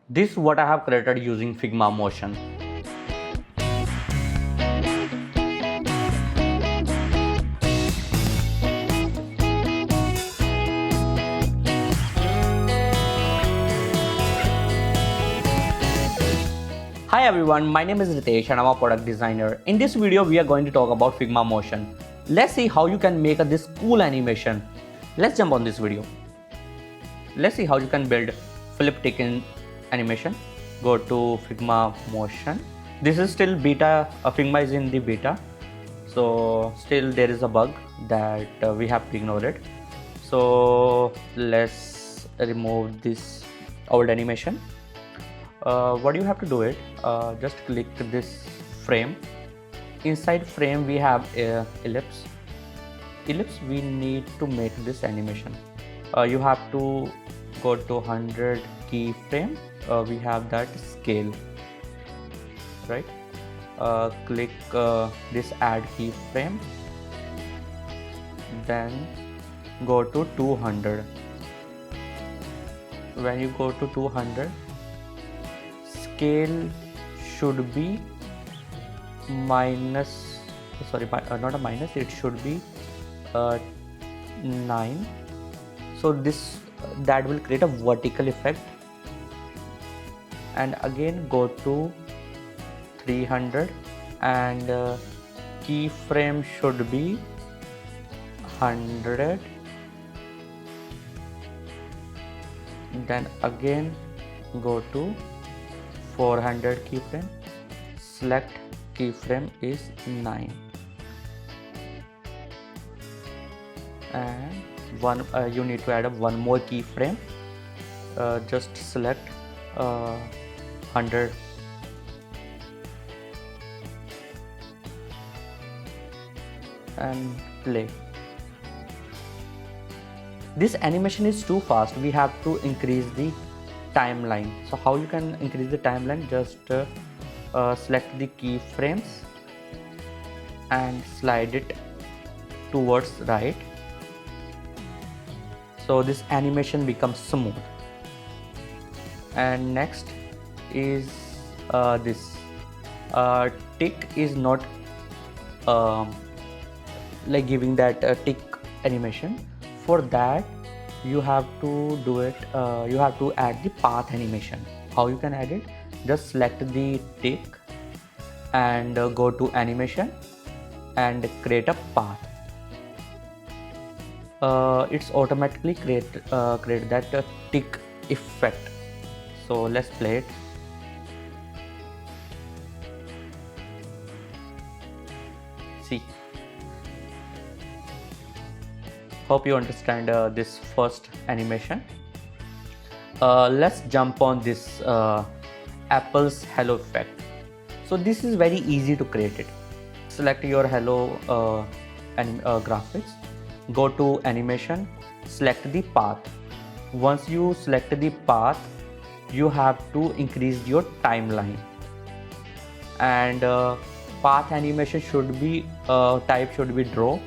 This is what I have created using Figma Motion. Hi everyone, my name is Ritesh and I'm a product designer. In this video, we are going to talk about Figma Motion. Let's see how you can make this cool animation. Let's jump on this video. Let's see how you can build flip tick-in animation. Go to Figma Motion. This is still beta, Figma is in the beta. So still there is a bug that we have to ignore it. So let's remove this old animation. What you have to do it, just click this frame. Inside frame we have a ellipse. We need to make this animation. You have to go to 100 keyframe. We have that scale, right? Click this add keyframe, then go to 200. When you go to 200, scale should be minus, sorry, not a minus, it should be 9. So that will create a vertical effect. And again go to 300 and keyframe should be 100. Then again go to 400 keyframe, select keyframe is 9, and you need to add one more keyframe. Just select 100 and play. This animation is too fast, we have to increase the timeline. So how you can increase the timeline? Just select the keyframes and slide it towards right, so this animation becomes smooth. And next is this tick is not like giving that tick animation. For that you have to do it, you have to add the path animation. How you can add it? Just select the tick and go to animation and create a path. It's automatically create that tick effect. So let's play it. See, hope you understand this first animation. Let's jump on this Apple's hello effect. So this is very easy to create it. Select your hello graphics, go to animation, select the path. Once you select the path, you have to increase your timeline, and path animation should be type should be draw,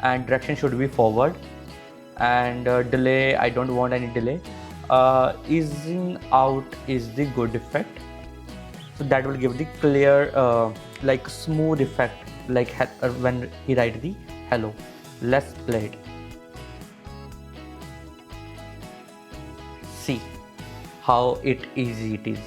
and direction should be forward, and delay, I don't want any delay. Easing out is the good effect, so that will give the clear like smooth effect, like when he write the hello. Let's play it. See how easy it is.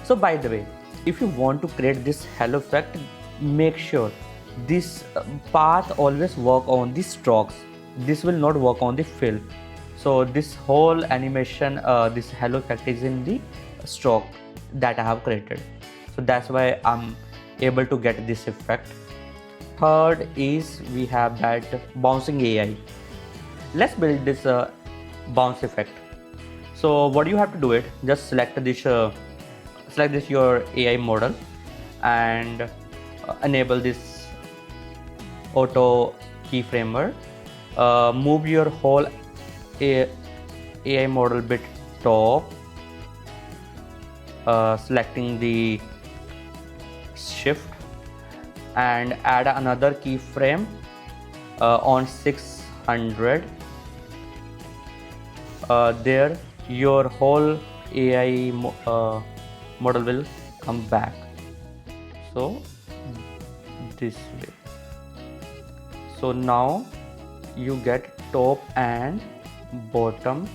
So by the way, if you want to create this hello effect, make sure this path always work on the strokes. This will not work on the fill. So this whole animation, this hello effect is in the stroke that I have created. So that's why I'm able to get this effect. Third is we have that bouncing AI. Let's build this bounce effect. So what you have to do it, just select this your AI model and enable this auto keyframer. Move your whole AI model bit top, selecting the shift, and add another keyframe on 600. There your whole AI model will come back. So this way. So now you get top and bottom.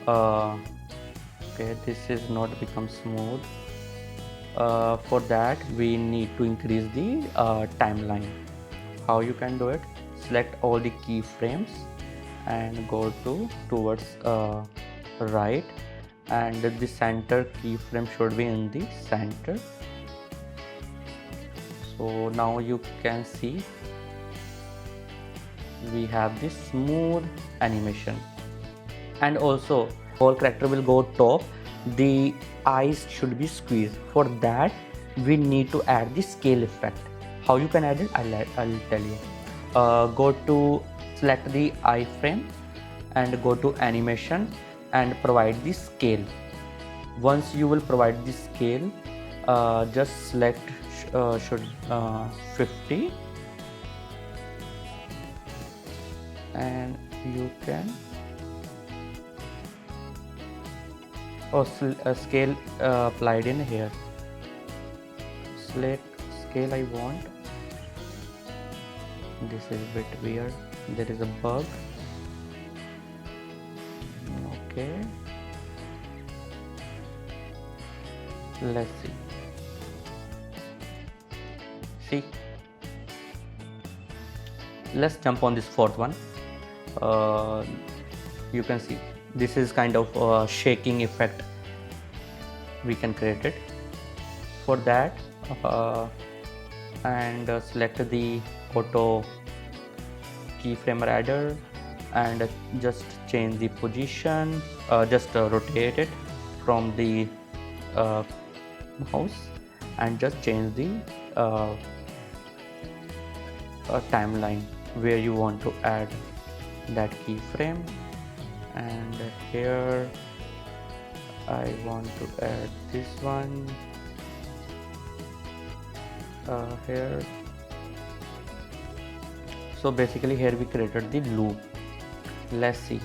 Okay, this is not become smooth. For that we need to increase the timeline. How you can do it? Select all the keyframes and go towards right, and the center keyframe should be in the center. So now you can see we have this smooth animation, and also whole character will go top. The eyes should be squeezed. For that we need to add the scale effect. How you can add it? I'll tell you. Go to select the iframe and go to animation and provide the scale. Once you will provide the scale, just select 50, and you can scale applied in here. Select scale I want. This is a bit weird, there is a bug. Okay, let's see. Let's jump on this fourth one. You can see this is kind of shaking effect. We can create it. For that and select the auto keyframe adder and just change the position, just rotate it from the mouse and just change the timeline where you want to add that keyframe. And here I want to add this one here. So basically here we created the loop. Let's see.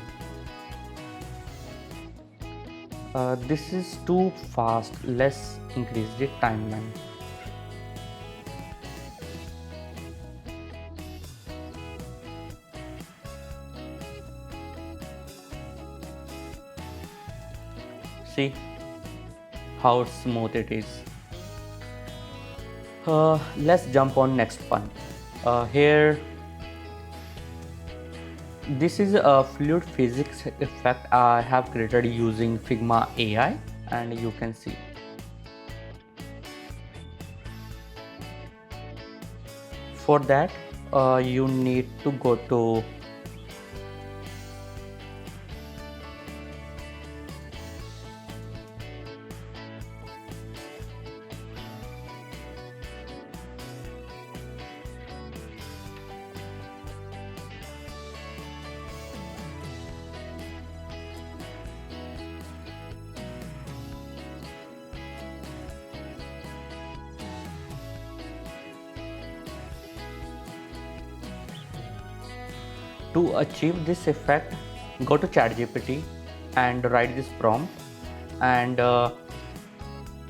This is too fast. Let's increase the timeline. See how smooth it is. Let's jump on next one. Here this is a fluid physics effect I have created using Figma AI, and you can see. For that you need to go to to achieve this effect, go to ChatGPT and write this prompt, and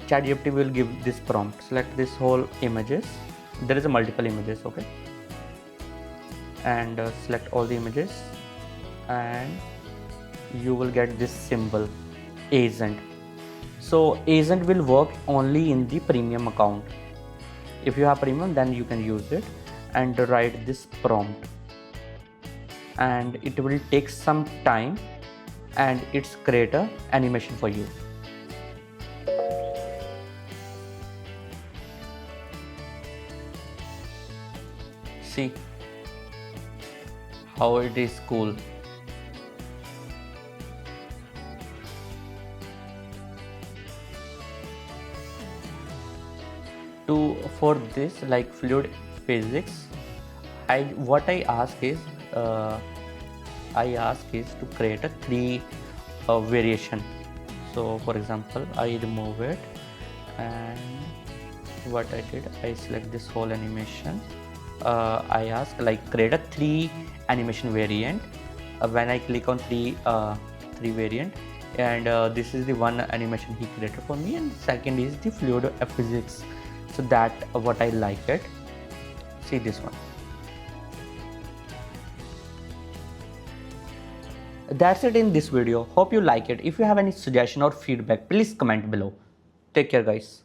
ChatGPT will give this prompt. Select this whole images. There is a multiple images, okay, and select all the images, and you will get this symbol agent. So agent will work only in the premium account. If you have premium, then you can use it and write this prompt, and it will take some time and it's create a animation for you. See how it is cool. For this, like fluid physics, what I ask is to create a 3 variation. So for example, I remove it, and what I did, I select this whole animation. I ask like create a 3 animation variant. When I click on 3 variant, and this is the one animation he created for me, and second is the fluid physics. So that what I like it. See this one. That's it in this video. Hope you like it. If you have any suggestion or feedback, please comment below. Take care, guys.